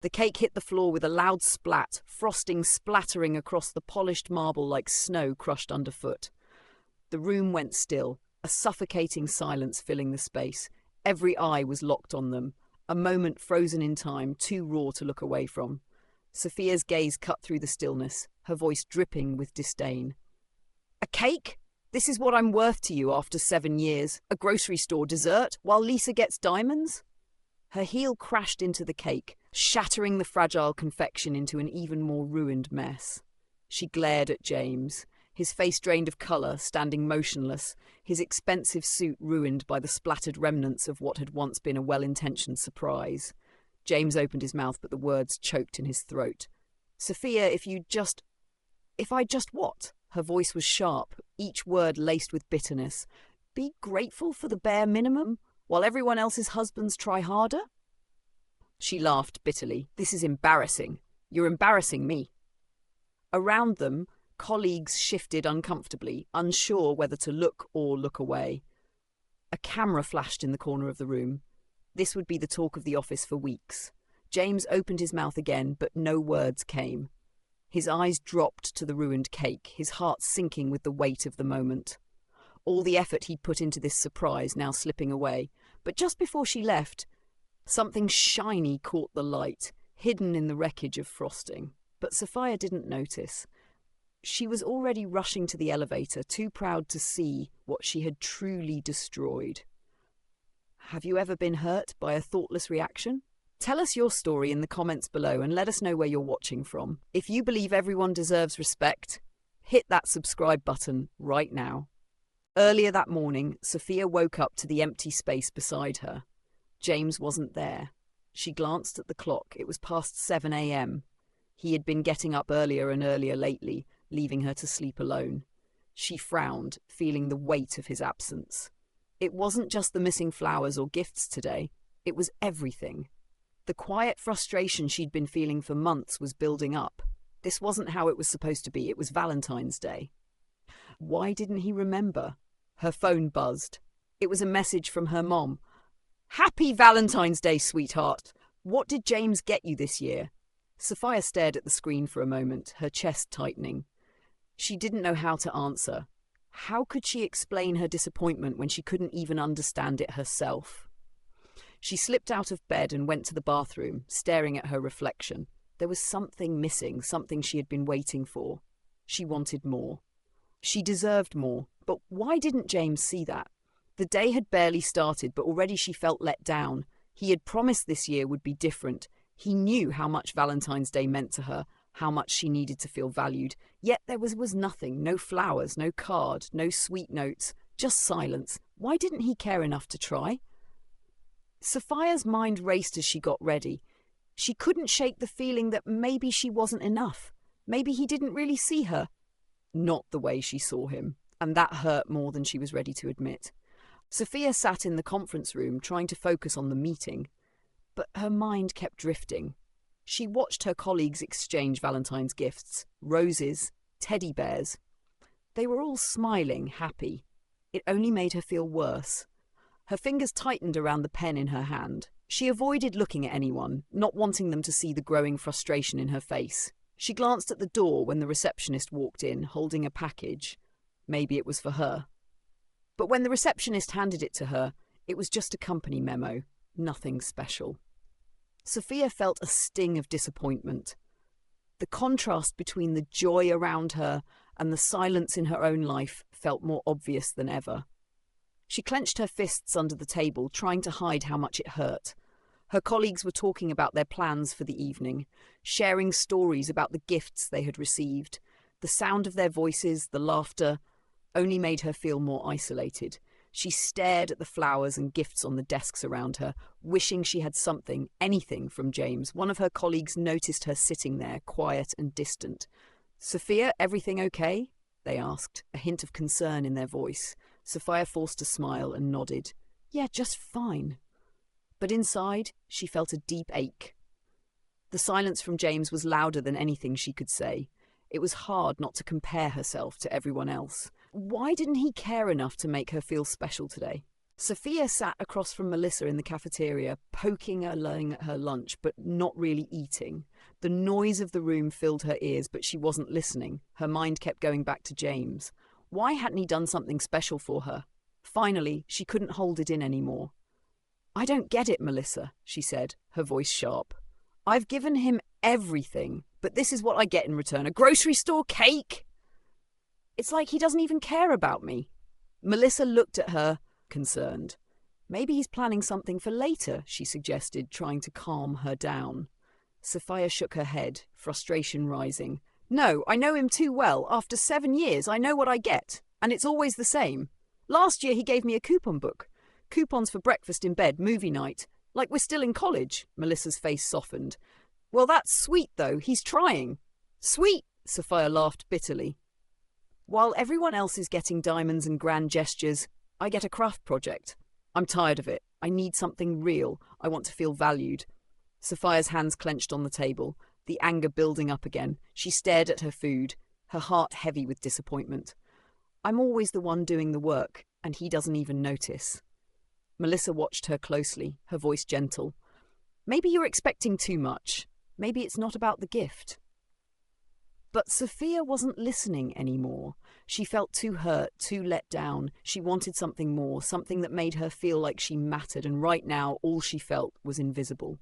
The cake hit the floor with a loud splat, frosting splattering across the polished marble like snow crushed underfoot. The room went still, a suffocating silence filling the space. Every eye was locked on them, a moment frozen in time, too raw to look away from. Sophia's gaze cut through the stillness, her voice dripping with disdain. "A cake? This is what I'm worth to you after 7 years. A grocery store dessert, while Lisa gets diamonds?" Her heel crashed into the cake, shattering the fragile confection into an even more ruined mess. She glared at James, his face drained of colour, standing motionless, his expensive suit ruined by the splattered remnants of what had once been a well-intentioned surprise. James opened his mouth, but the words choked in his throat. "Sophia, if I just what?" Her voice was sharp, each word laced with bitterness. "Be grateful for the bare minimum, while everyone else's husbands try harder?" She laughed bitterly. "This is embarrassing. You're embarrassing me." Around them, colleagues shifted uncomfortably, unsure whether to look or look away. A camera flashed in the corner of the room. This would be the talk of the office for weeks. James opened his mouth again, but no words came. His eyes dropped to the ruined cake, his heart sinking with the weight of the moment. All the effort he'd put into this surprise now slipping away. But just before she left, something shiny caught the light, hidden in the wreckage of frosting. But Sophia didn't notice. She was already rushing to the elevator, too proud to see what she had truly destroyed. Have you ever been hurt by a thoughtless reaction? Tell us your story in the comments below and let us know where you're watching from. If you believe everyone deserves respect, hit that subscribe button right now. Earlier that morning, Sophia woke up to the empty space beside her. James wasn't there. She glanced at the clock. It was past 7 a.m. He had been getting up earlier and earlier lately, leaving her to sleep alone. She frowned, feeling the weight of his absence. It wasn't just the missing flowers or gifts today. It was everything. The quiet frustration she'd been feeling for months was building up. This wasn't how it was supposed to be. It was Valentine's Day. Why didn't he remember? Her phone buzzed. It was a message from her mom. "Happy Valentine's Day, sweetheart. What did James get you this year?" Sophia stared at the screen for a moment, her chest tightening. She didn't know how to answer. How could she explain her disappointment when she couldn't even understand it herself? She slipped out of bed and went to the bathroom, staring at her reflection. There was something missing, something she had been waiting for. She wanted more. She deserved more, but why didn't James see that? The day had barely started, but already she felt let down. He had promised this year would be different. He knew how much Valentine's Day meant to her, how much she needed to feel valued. Yet there was nothing, no flowers, no card, no sweet notes, just silence. Why didn't he care enough to try? Sophia's mind raced as she got ready. She couldn't shake the feeling that maybe she wasn't enough. Maybe he didn't really see her. Not the way she saw him, and that hurt more than she was ready to admit. Sophia sat in the conference room trying to focus on the meeting, but her mind kept drifting. She watched her colleagues exchange Valentine's gifts, roses, teddy bears. They were all smiling, happy. It only made her feel worse. Her fingers tightened around the pen in her hand. She avoided looking at anyone, not wanting them to see the growing frustration in her face. She glanced at the door when the receptionist walked in, holding a package. Maybe it was for her. But when the receptionist handed it to her, it was just a company memo, nothing special. Sophia felt a sting of disappointment. The contrast between the joy around her and the silence in her own life felt more obvious than ever. She clenched her fists under the table, trying to hide how much it hurt. Her colleagues were talking about their plans for the evening, sharing stories about the gifts they had received. The sound of their voices, the laughter, only made her feel more isolated. She stared at the flowers and gifts on the desks around her, wishing she had something, anything from James. One of her colleagues noticed her sitting there, quiet and distant. "Sophia, everything okay?" they asked, a hint of concern in their voice. Sophia forced a smile and nodded. "Yeah, just fine." But inside, she felt a deep ache. The silence from James was louder than anything she could say. It was hard not to compare herself to everyone else. Why didn't he care enough to make her feel special today? Sophia sat across from Melissa in the cafeteria, poking along at her lunch, but not really eating. The noise of the room filled her ears, but she wasn't listening. Her mind kept going back to James. Why hadn't he done something special for her? Finally, she couldn't hold it in anymore. "I don't get it, Melissa," she said, her voice sharp. "I've given him everything, but this is what I get in return, a grocery store cake? It's like he doesn't even care about me." Melissa looked at her, concerned. "Maybe he's planning something for later," she suggested, trying to calm her down. Sophia shook her head, frustration rising. "No, I know him too well. After 7 years, I know what I get, and it's always the same. Last year he gave me a coupon book. Coupons for breakfast in bed, movie night. Like we're still in college." Melissa's face softened. "Well, that's sweet, though. He's trying." "Sweet," Sophia laughed bitterly. "While everyone else is getting diamonds and grand gestures, I get a craft project. I'm tired of it. I need something real. I want to feel valued." Sophia's hands clenched on the table, the anger building up again. She stared at her food, her heart heavy with disappointment. "I'm always the one doing the work, and he doesn't even notice." Melissa watched her closely, her voice gentle. "Maybe you're expecting too much. Maybe it's not about the gift." But Sophia wasn't listening anymore. She felt too hurt, too let down. She wanted something more, something that made her feel like she mattered, and right now all she felt was invisible.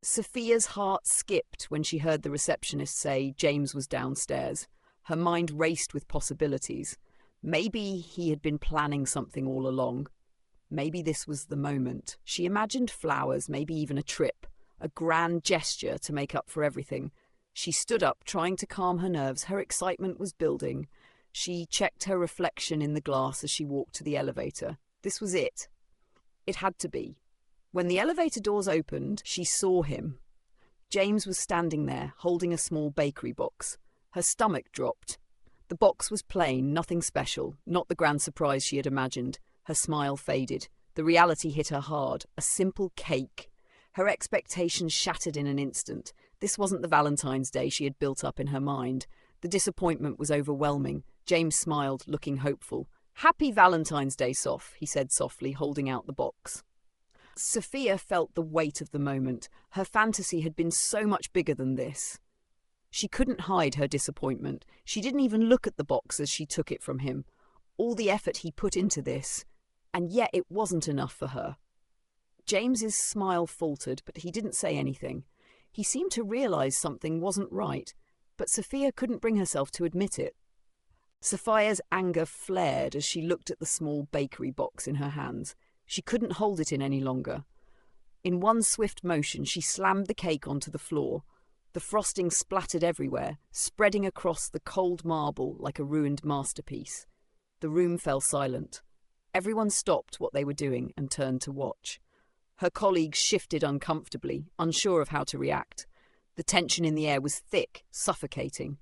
Sophia's heart skipped when she heard the receptionist say James was downstairs. Her mind raced with possibilities. Maybe he had been planning something all along. Maybe this was the moment. She imagined flowers, maybe even a trip, a grand gesture to make up for everything. She stood up, trying to calm her nerves. Her excitement was building. She checked her reflection in the glass as she walked to the elevator. This was it. It had to be. When the elevator doors opened, she saw him. James was standing there, holding a small bakery box. Her stomach dropped. The box was plain, nothing special, not the grand surprise she had imagined. Her smile faded. The reality hit her hard. A simple cake. Her expectations shattered in an instant. This wasn't the Valentine's Day she had built up in her mind. The disappointment was overwhelming. James smiled, looking hopeful. "Happy Valentine's Day, Soph," he said softly, holding out the box. Sophia felt the weight of the moment. Her fantasy had been so much bigger than this. She couldn't hide her disappointment. She didn't even look at the box as she took it from him. All the effort he put into this, and yet it wasn't enough for her. James's smile faltered, but he didn't say anything. He seemed to realize something wasn't right, but Sophia couldn't bring herself to admit it. Sophia's anger flared as she looked at the small bakery box in her hands. She couldn't hold it in any longer. In one swift motion, she slammed the cake onto the floor. The frosting splattered everywhere, spreading across the cold marble like a ruined masterpiece. The room fell silent. Everyone stopped what they were doing and turned to watch. Her colleagues shifted uncomfortably, unsure of how to react. The tension in the air was thick, suffocating.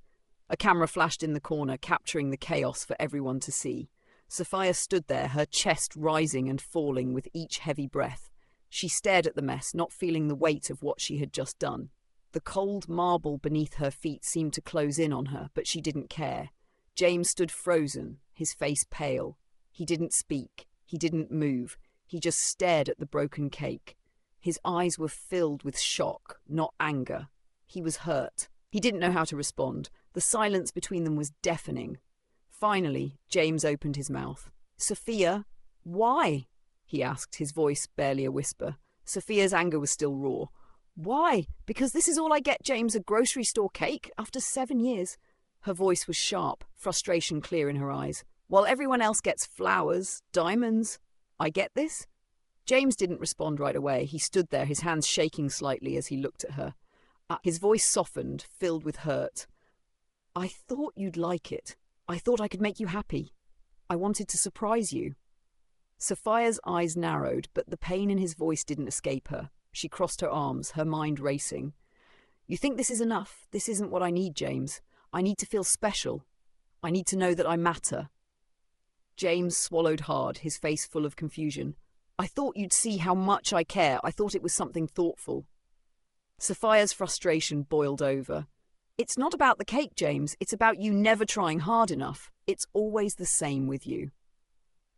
A camera flashed in the corner, capturing the chaos for everyone to see. Sophia stood there, her chest rising and falling with each heavy breath. She stared at the mess, not feeling the weight of what she had just done. The cold marble beneath her feet seemed to close in on her, but she didn't care. James stood frozen, his face pale. He didn't speak. He didn't move. He just stared at the broken cake. His eyes were filled with shock, not anger. He was hurt. He didn't know how to respond. The silence between them was deafening. Finally, James opened his mouth. "Sophia, why?" he asked, his voice barely a whisper. Sophia's anger was still raw. "Why? Because this is all I get, James, a grocery store cake after 7 years." Her voice was sharp, frustration clear in her eyes. "While everyone else gets flowers, diamonds, I get this?" James didn't respond right away. He stood there, his hands shaking slightly as he looked at her. His voice softened, filled with hurt. "I thought you'd like it. I thought I could make you happy. I wanted to surprise you." Sophia's eyes narrowed, but the pain in his voice didn't escape her. She crossed her arms, her mind racing. "You think this is enough? This isn't what I need, James. I need to feel special. I need to know that I matter." James swallowed hard, his face full of confusion. "I thought you'd see how much I care. I thought it was something thoughtful." Sophia's frustration boiled over. "It's not about the cake, James. It's about you never trying hard enough. It's always the same with you."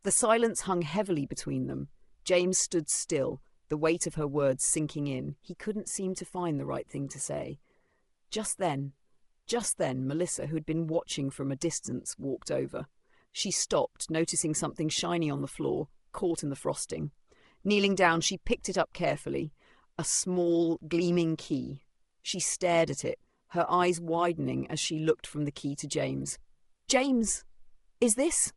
The silence hung heavily between them. James stood still, the weight of her words sinking in. He couldn't seem to find the right thing to say. Just then, Melissa, who had been watching from a distance, walked over. She stopped, noticing something shiny on the floor, caught in the frosting. Kneeling down, she picked it up carefully, a small, gleaming key. She stared at it, her eyes widening as she looked from the key to James. "James, is this?"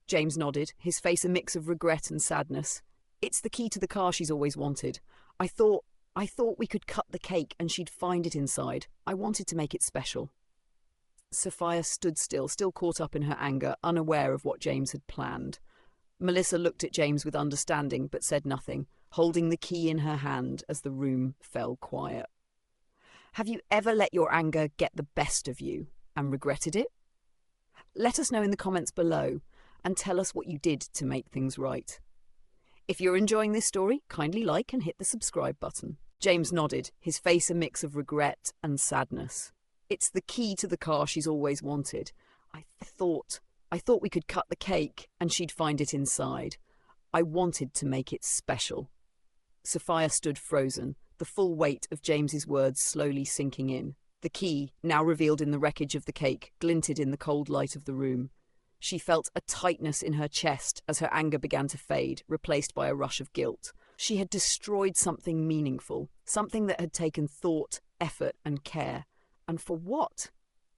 James nodded, his face a mix of regret and sadness. "It's the key to the car she's always wanted. I thought we could cut the cake and she'd find it inside. I wanted to make it special." Sophia stood still caught up in her anger, unaware of what James had planned. Melissa looked at James with understanding but said nothing, holding the key in her hand as the room fell quiet. Have you ever let your anger get the best of you and regretted it? Let us know in the comments below and tell us what you did to make things right. If you're enjoying this story, kindly like and hit the subscribe button. James nodded, his face a mix of regret and sadness. "It's the key to the car she's always wanted. I thought we could cut the cake and she'd find it inside. I wanted to make it special." Sophia stood frozen, the full weight of James's words slowly sinking in. The key, now revealed in the wreckage of the cake, glinted in the cold light of the room. She felt a tightness in her chest as her anger began to fade, replaced by a rush of guilt. She had destroyed something meaningful, something that had taken thought, effort, and care. And for what?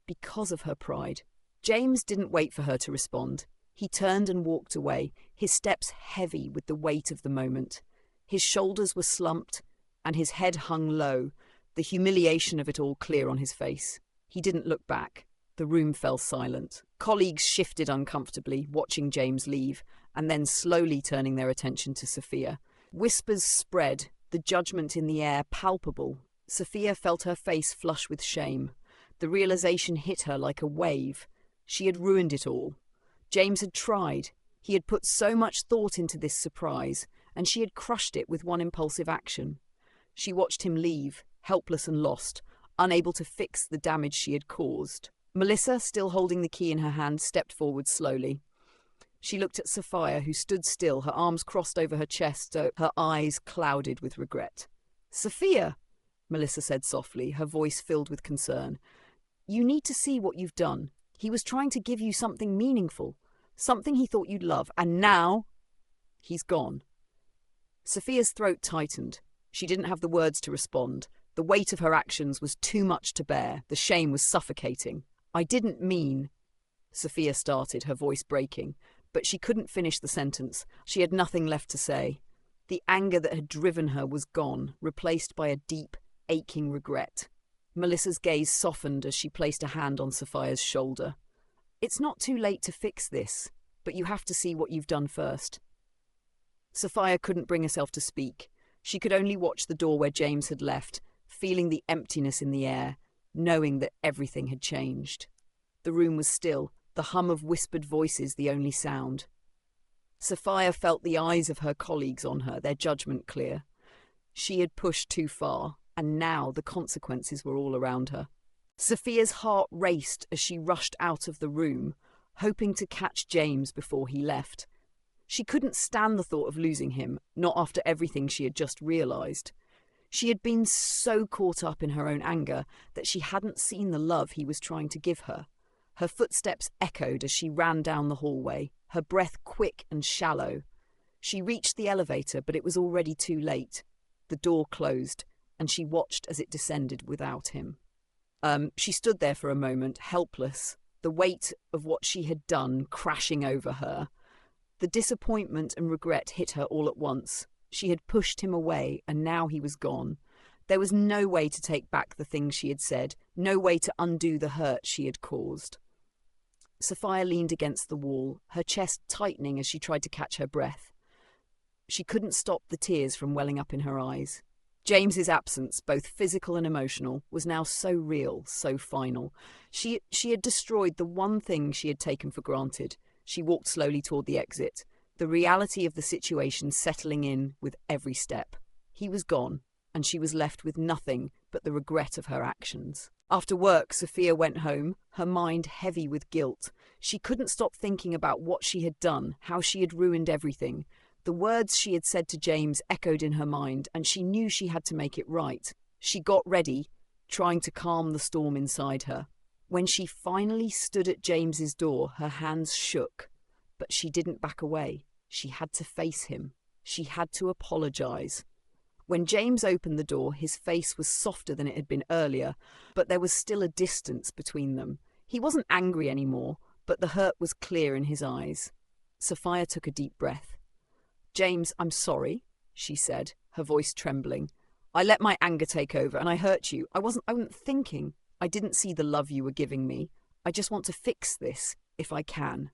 Because of her pride. James didn't wait for her to respond. He turned and walked away, his steps heavy with the weight of the moment. His shoulders were slumped, and his head hung low, the humiliation of it all clear on his face. He didn't look back. The room fell silent. Colleagues shifted uncomfortably, watching James leave, and then slowly turning their attention to Sophia. Whispers spread, the judgment in the air palpable. Sophia felt her face flush with shame. The realization hit her like a wave. She had ruined it all. James had tried. He had put so much thought into this surprise, and she had crushed it with one impulsive action. She watched him leave, helpless and lost, unable to fix the damage she had caused. Melissa, still holding the key in her hand, stepped forward slowly. She looked at Sophia, who stood still, her arms crossed over her chest, her eyes clouded with regret. "Sophia," Melissa said softly, her voice filled with concern, "you need to see what you've done. He was trying to give you something meaningful, something he thought you'd love, and now he's gone." Sophia's throat tightened. She didn't have the words to respond. The weight of her actions was too much to bear. The shame was suffocating. "I didn't mean," Sophia started, her voice breaking, but she couldn't finish the sentence. She had nothing left to say. The anger that had driven her was gone, replaced by a deep, aching regret. Melissa's gaze softened as she placed a hand on Sophia's shoulder. "It's not too late to fix this, but you have to see what you've done first." Sophia couldn't bring herself to speak. She could only watch the door where James had left, feeling the emptiness in the air, knowing that everything had changed. The room was still, the hum of whispered voices the only sound. Sophia felt the eyes of her colleagues on her, their judgment clear. She had pushed too far, and now the consequences were all around her. Sophia's heart raced as she rushed out of the room, hoping to catch James before he left. She couldn't stand the thought of losing him, not after everything she had just realised. She had been so caught up in her own anger that she hadn't seen the love he was trying to give her. Her footsteps echoed as she ran down the hallway, her breath quick and shallow. She reached the elevator, but it was already too late. The door closed, and she watched as it descended without him. She stood there for a moment, helpless, the weight of what she had done crashing over her. The disappointment and regret hit her all at once. She had pushed him away, and now he was gone. There was no way to take back the things she had said, no way to undo the hurt she had caused. Sophia leaned against the wall, her chest tightening as she tried to catch her breath. She couldn't stop the tears from welling up in her eyes. James's absence, both physical and emotional, was now so real, so final. She had destroyed the one thing she had taken for granted. She walked slowly toward the exit, the reality of the situation settling in with every step. He was gone, and she was left with nothing but the regret of her actions. After work, Sophia went home, her mind heavy with guilt. She couldn't stop thinking about what she had done, how she had ruined everything. The words she had said to James echoed in her mind, and she knew she had to make it right. She got ready, trying to calm the storm inside her. When she finally stood at James's door, her hands shook. But she didn't back away. She had to face him. She had to apologize. When James opened the door, his face was softer than it had been earlier, but there was still a distance between them. He wasn't angry anymore, but the hurt was clear in his eyes. Sophia took a deep breath. "James, I'm sorry," she said, her voice trembling. "I let my anger take over and I hurt you. I wasn't thinking. I didn't see the love you were giving me. I just want to fix this, if I can."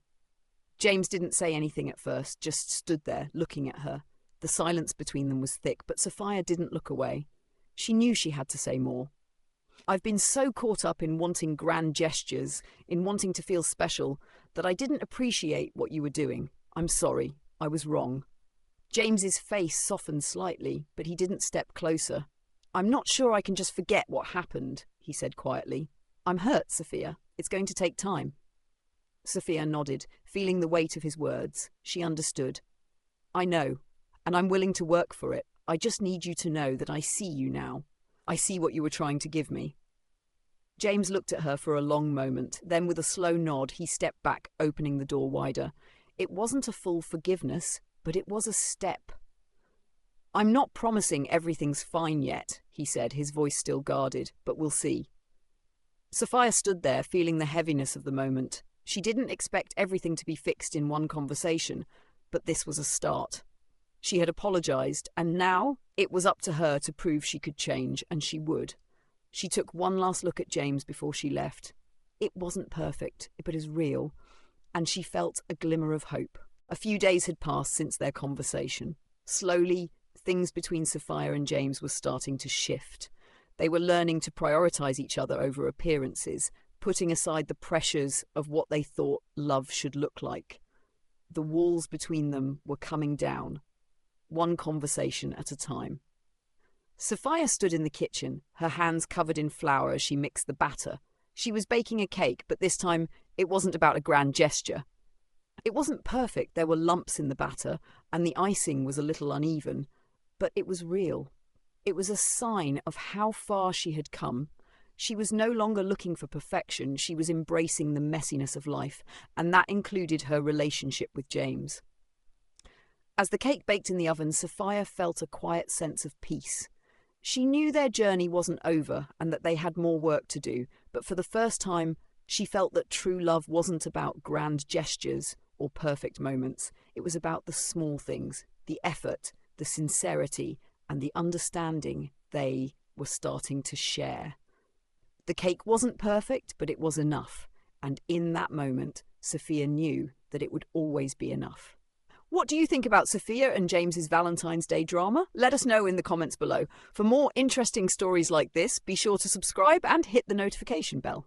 James didn't say anything at first, just stood there, looking at her. The silence between them was thick, but Sophia didn't look away. She knew she had to say more. "I've been so caught up in wanting grand gestures, in wanting to feel special, that I didn't appreciate what you were doing. I'm sorry. I was wrong." James's face softened slightly, but he didn't step closer. "I'm not sure I can just forget what happened," he said quietly. "I'm hurt, Sophia. It's going to take time." Sophia nodded, feeling the weight of his words. She understood. "I know, and I'm willing to work for it. I just need you to know that I see you now. I see what you were trying to give me." James looked at her for a long moment. Then with a slow nod, he stepped back, opening the door wider. It wasn't a full forgiveness, but it was a step. "I'm not promising everything's fine yet," he said, his voice still guarded, "but we'll see." Sophia stood there, feeling the heaviness of the moment. She didn't expect everything to be fixed in one conversation, but this was a start. She had apologized, and now it was up to her to prove she could change, and she would. She took one last look at James before she left. It wasn't perfect, but it was real, and she felt a glimmer of hope. A few days had passed since their conversation. Slowly, things between Sophia and James were starting to shift. They were learning to prioritize each other over appearances, putting aside the pressures of what they thought love should look like. The walls between them were coming down, one conversation at a time. Sophia stood in the kitchen, her hands covered in flour as she mixed the batter. She was baking a cake, but this time it wasn't about a grand gesture. It wasn't perfect. There were lumps in the batter, and the icing was a little uneven, but it was real. It was a sign of how far she had come. She was no longer looking for perfection. She was embracing the messiness of life, and that included her relationship with James. As the cake baked in the oven, Sophia felt a quiet sense of peace. She knew their journey wasn't over and that they had more work to do, but for the first time, she felt that true love wasn't about grand gestures or perfect moments. It was about the small things, the effort, the sincerity, and the understanding they were starting to share. The cake wasn't perfect, but it was enough, and in that moment, Sophia knew that it would always be enough. What do you think about Sophia and James's Valentine's Day drama? Let us know in the comments below. For more interesting stories like this, be sure to subscribe and hit the notification bell.